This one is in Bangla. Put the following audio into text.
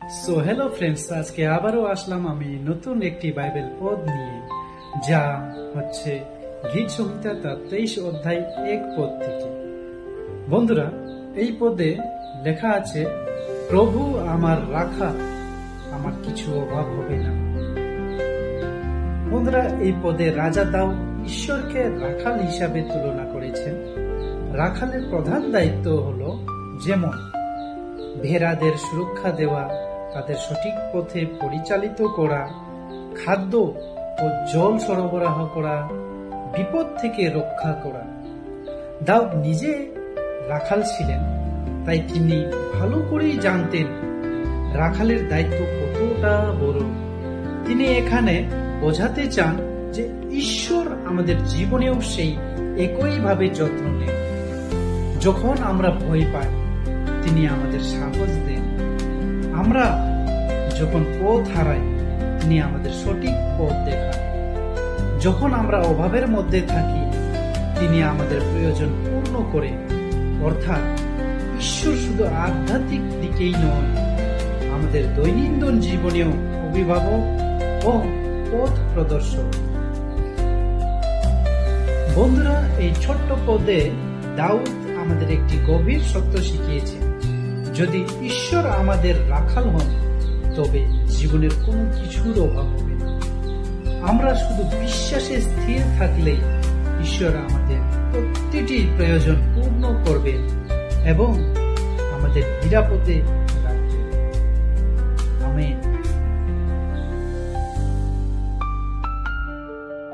হ্যালো ফ্রেন্ডস, আজকে আবারও আসলাম আমি নতুন একটি বাইবেল পদ নিয়ে, যা হচ্ছে গীত সংহিতা তার 23 অধ্যায় 1 পদ থেকে। বন্ধুরা, এই পদে লেখা আছে, প্রভু আমার রাখা, আমার কিছু অভাব হবে না। বন্ধুরা, এই পদে রাজা দাউদ ঈশ্বরকে রাখাল হিসাবে তুলনা করেছেন। রাখালের প্রধান দায়িত্ব হলো যেমন ভেড়াদের সুরক্ষা দেওয়া, তাদের সঠিক পথে পরিচালিত করা, খাদ্য ও জল সরবরাহ করা, বিপদ থেকে রক্ষা করা। দাউদ নিজে রাখাল ছিলেন, তাই তিনি ভালো করেই জানতেন রাখালের দায়িত্ব কতটা বড়। তিনি এখানে বোঝাতে চান যে ঈশ্বর আমাদের জীবনেও সেই একইভাবে যত্ন নেন। যখন আমরা ভয় পাই, তিনি আমাদের সাহস দেন। আমরা যখন পথ হারাই, তিনি আমাদের সঠিক পথ দেখান। যখন আমরা অভাবের মধ্যে থাকি, তিনি আমাদের প্রয়োজন পূর্ণ করে। অর্থাৎ ঈশ্বর শুধু আধ্যাত্মিক দিকেই নয়, আমাদের দৈনন্দিন জীবনেও অভিভাবক ও পথ প্রদর্শক। বন্ধুরা, এই ছোট্ট পদে দাউদ আমাদের একটি গভীর সত্য শিখিয়েছে। যদি ঈশ্বর আমাদের রাখাল হন, তবে জীবনের কোনো কিছুর অভাব হবে না। আমরা শুধু বিশ্বাসে স্থির থাকলেই ঈশ্বর আমাদের প্রতিটি প্রয়োজন পূর্ণ করবেন এবং আমাদের নিরাপদে রাখবেন। আমেন।